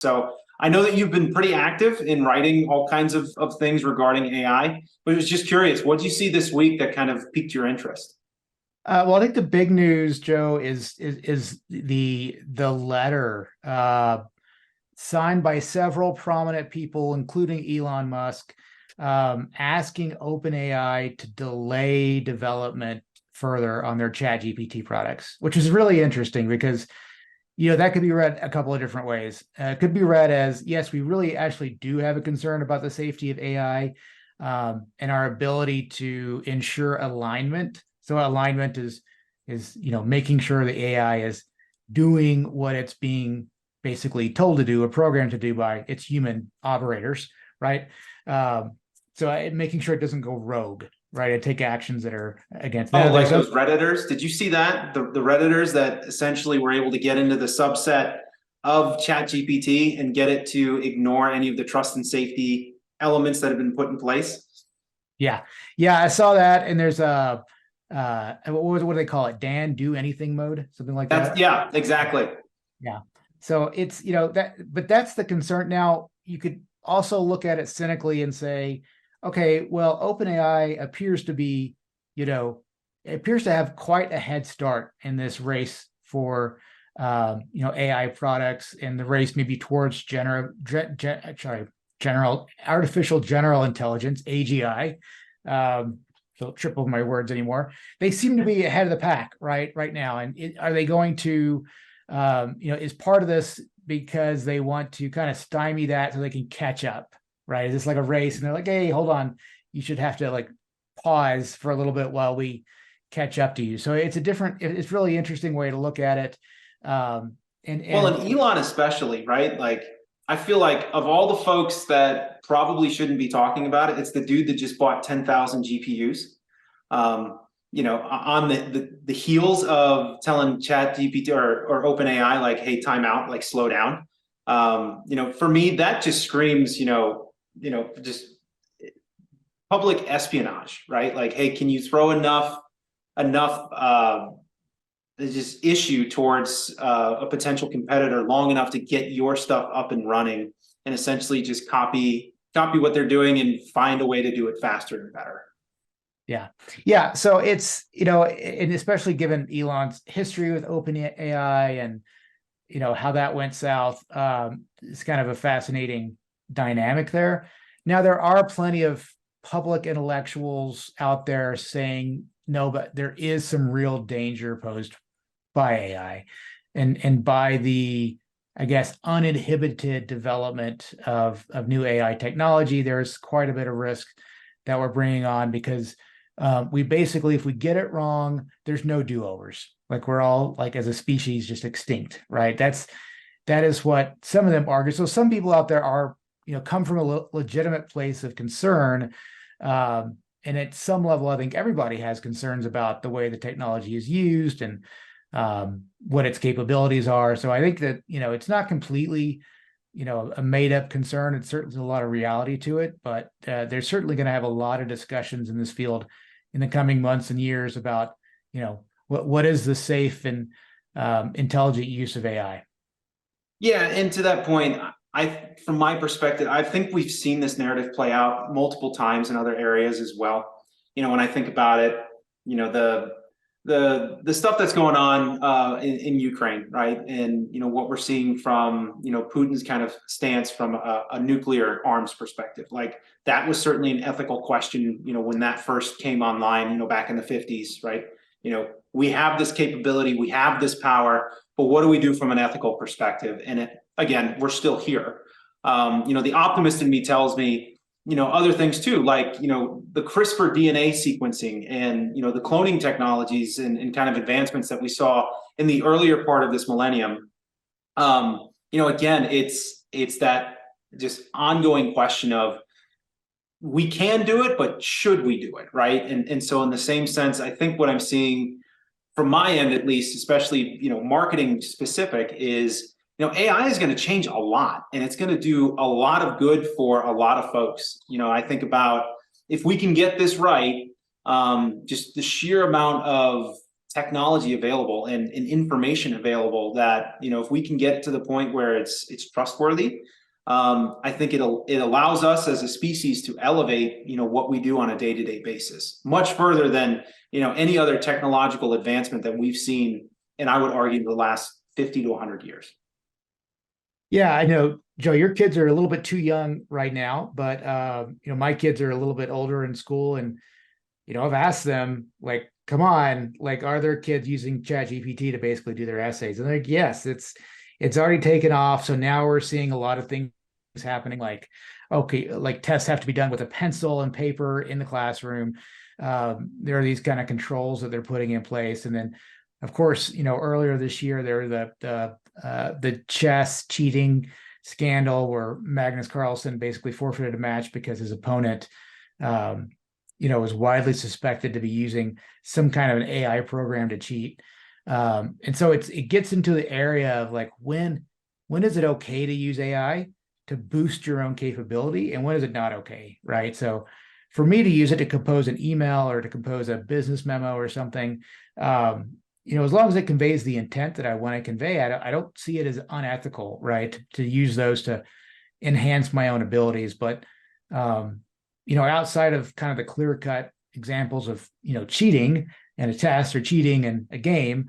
So I know that you've been pretty active in writing all kinds of things regarding AI, but I was just curious, what did you see this week that kind of piqued your interest? Well, I think the big news, Joe, is the letter signed by several prominent people, including Elon Musk, asking OpenAI to delay development further on their ChatGPT products, which is really interesting because that could be read a couple of different ways. It could be read as, yes, we really actually do have a concern about the safety of AI, and our ability to ensure alignment. So alignment is making sure the AI is doing what it's being basically told to do or programmed to do by its human operators, right? Making sure it doesn't go rogue, right, and take actions that are against. Oh, Now, like there's those Redditors? Did you see that? The Redditors that essentially were able to get into the subset of ChatGPT and get it to ignore any of the trust and safety elements that have been put in place? yeah, I saw that, and there's a what do they call it? Dan do anything mode, something like That's that. yeah, exactly. Yeah. So it's, that, but that's the concern. Now, you could also look at it cynically and say, okay, well, OpenAI appears to be, it appears to have quite a head start in this race for, AI products, and the race maybe towards general artificial general intelligence, AGI. Don't triple my words anymore. They seem to be ahead of the pack right now. And are they going to is part of this because they want to kind of stymie that so they can catch up, right? Is this like a race? And they're like, hey, hold on, you should have to like pause for a little bit while we catch up to you. So it's really interesting way to look at it. Well, And and Elon especially, right? Like, I feel like of all the folks that probably shouldn't be talking about it, it's the dude that just bought 10,000 GPUs. On the heels of telling Chat GPT or OpenAI, like, hey, time out, like slow down. For me, that just screams, just public espionage, right? Like, hey, can you throw enough just issue towards a potential competitor long enough to get your stuff up and running, and essentially just copy what they're doing and find a way to do it faster and better. yeah. So it's, and especially given Elon's history with OpenAI and how that went south, it's kind of a fascinating dynamic there. Now, there are plenty of public intellectuals out there saying no, but there is some real danger posed by AI, and by the, I guess, uninhibited development of new AI technology. There's quite a bit of risk that we're bringing on because we basically, if we get it wrong, there's no do-overs. Like, we're all, like, as a species, just extinct, right? That is what some of them argue. So some people out there are, come from a legitimate place of concern. And at some level, I think everybody has concerns about the way the technology is used and what its capabilities are. So I think that, it's not completely, a made up concern. It's certainly a lot of reality to it, but they're certainly going to have a lot of discussions in this field in the coming months and years about, what is the safe and intelligent use of AI. Yeah, and to that point, from my perspective, I think we've seen this narrative play out multiple times in other areas as well. When I think about it, the stuff that's going on in Ukraine, right? And what we're seeing from Putin's kind of stance from a nuclear arms perspective, like that was certainly an ethical question. When that first came online, back in the 50s, right? We have this capability, we have this power, but what do we do from an ethical perspective? And again, we're still here. The optimist in me tells me, other things too, like, the CRISPR DNA sequencing and, the cloning technologies and kind of advancements that we saw in the earlier part of this millennium. Again, it's that just ongoing question of, we can do it, but should we do it, right? And so in the same sense, I think what I'm seeing from my end, at least, especially marketing specific, is AI is going to change a lot, and it's going to do a lot of good for a lot of folks. I think about, if we can get this right, just the sheer amount of technology available and information available that, if we can get to the point where it's trustworthy, I think it allows us as a species to elevate, what we do on a day-to-day basis much further than, any other technological advancement that we've seen. And I would argue the last 50 to 100 years. Yeah, I know, Joe, your kids are a little bit too young right now, but my kids are a little bit older in school, and I've asked them, like, come on, like, are their kids using ChatGPT to basically do their essays? And they're like, yes, it's already taken off. So now we're seeing a lot of things happening, like, okay, like tests have to be done with a pencil and paper in the classroom. There are these kind of controls that they're putting in place. And then, of course, earlier this year, there were the chess cheating scandal where Magnus Carlsen basically forfeited a match because his opponent, was widely suspected to be using some kind of an AI program to cheat. And so it gets into the area of like, when is it okay to use AI to boost your own capability, and when is it not okay, right? So for me to use it to compose an email or to compose a business memo or something, as long as it conveys the intent that I want to convey, I don't see it as unethical, right? To use those to enhance my own abilities. But, outside of kind of the clear-cut examples of, cheating in a test or cheating in a game,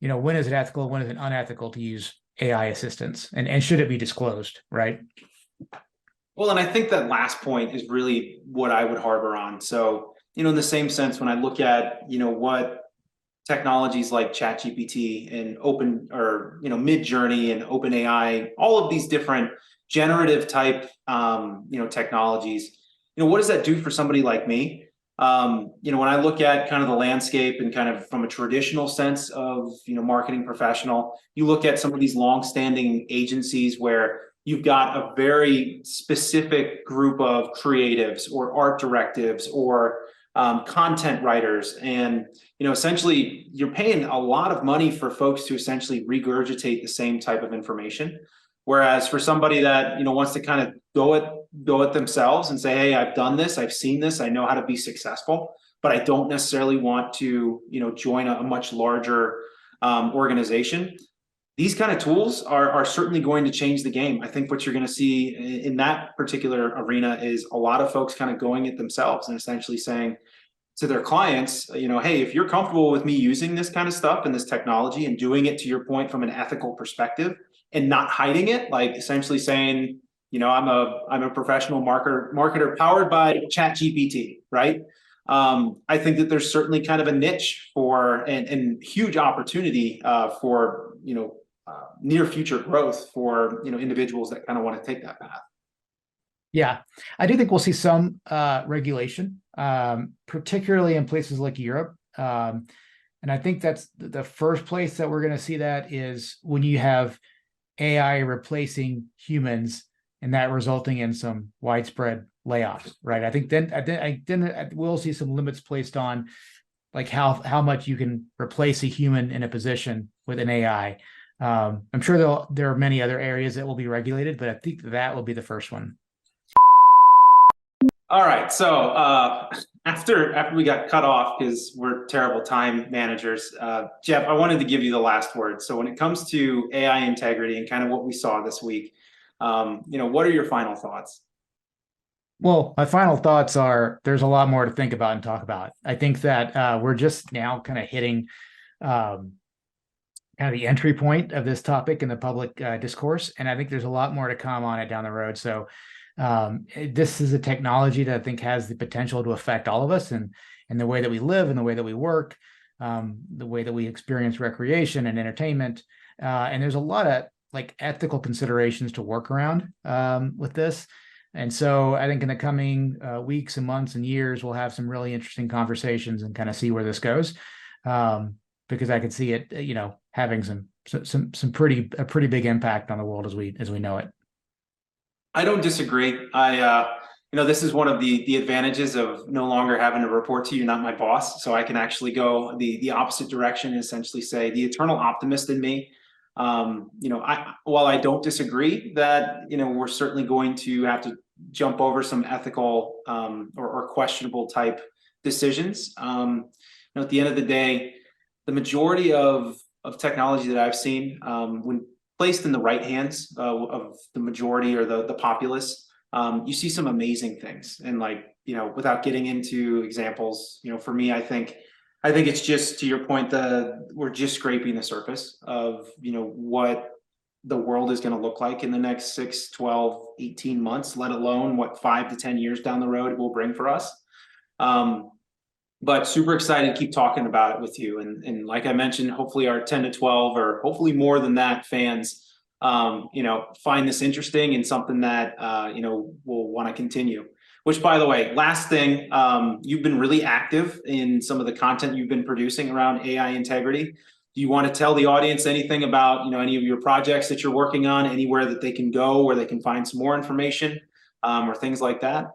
when is it ethical? When is it unethical to use AI assistance? And should it be disclosed, right? Well, and I think that last point is really what I would harbor on. So, in the same sense, when I look at, what technologies like ChatGPT and Midjourney and OpenAI, all of these different generative type, technologies, what does that do for somebody like me? When I look at kind of the landscape and kind of from a traditional sense of, marketing professional, you look at some of these longstanding agencies where you've got a very specific group of creatives or art directives or content writers. And, essentially you're paying a lot of money for folks to essentially regurgitate the same type of information. Whereas for somebody that, wants to kind of go it themselves and say, hey, I've done this, I've seen this, I know how to be successful, but I don't necessarily want to, join a much larger organization. These kind of tools are certainly going to change the game. I think what you're going to see in that particular arena is a lot of folks kind of going it themselves and essentially saying to their clients, hey, if you're comfortable with me using this kind of stuff and this technology and doing it, to your point, from an ethical perspective and not hiding it, like essentially saying, I'm a professional marketer powered by ChatGPT, right? I think that there's certainly kind of a niche for and huge opportunity for near future growth for individuals that kind of want to take that path. Yeah, I do think we'll see some regulation, particularly in places like Europe. And I think that's the first place that we're going to see that is when you have AI replacing humans and that resulting in some widespread layoffs, right? I think then we'll see some limits placed on like how much you can replace a human in a position with an AI. I'm sure there are many other areas that will be regulated, but I think that will be the first one. All right, so after we got cut off because we're terrible time managers, Jeff, I wanted to give you the last word. So when it comes to AI integrity and kind of what we saw this week, what are your final thoughts? Well, my final thoughts are there's a lot more to think about and talk about. I think that we're just now kind of hitting kind of the entry point of this topic in the public discourse, and I think there's a lot more to come on it down the road. So this is a technology that I think has the potential to affect all of us and the way that we live and the way that we work, the way that we experience recreation and entertainment. And there's a lot of like ethical considerations to work around with this. And so I think in the coming weeks and months and years, we'll have some really interesting conversations and kind of see where this goes. Because I could see it, having some pretty big impact on the world as we know it. I don't disagree. This is one of the advantages of no longer having to report to you, not my boss. So I can actually go the opposite direction and essentially say the eternal optimist in me. While I don't disagree that, we're certainly going to have to jump over some ethical or questionable type decisions. At the end of the day, the majority of technology that I've seen, when placed in the right hands of the majority or the populace, you see some amazing things. And like, you know, without getting into examples, you know, for me, I think it's just, to your point, we're just scraping the surface of, you know, what the world is going to look like in the next 6, 12, 18 months, let alone what 5 to 10 years down the road it will bring for us. But super excited to keep talking about it with you. And like I mentioned, hopefully our 10 to 12 or hopefully more than that fans, you know, find this interesting and something that, you know, we'll want to continue. Which, by the way, last thing, you've been really active in some of the content you've been producing around AI integrity. Do you want to tell the audience anything about, you know, any of your projects that you're working on, anywhere that they can go, where they can find some more information, or things like that?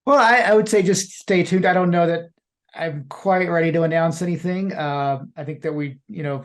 Well, I would say just stay tuned. I don't know that I'm quite ready to announce anything. I think that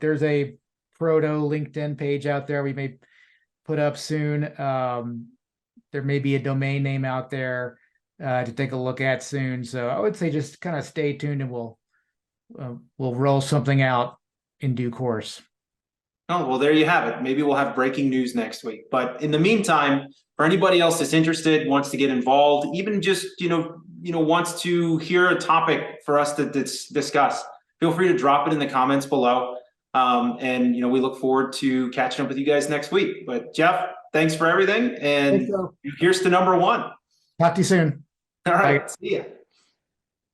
there's a proto LinkedIn page out there we may put up soon. There may be a domain name out there to take a look at soon. So I would say just kind of stay tuned, and we'll roll something out in due course. Oh, well, there you have it. Maybe we'll have breaking news next week. But in the meantime, for anybody else that's interested, wants to get involved, even just, wants to hear a topic for us to discuss, feel free to drop it in the comments below. And we look forward to catching up with you guys next week. But Jeff, thanks for everything. And here's to number one. Talk to you soon. All right. Bye. See ya.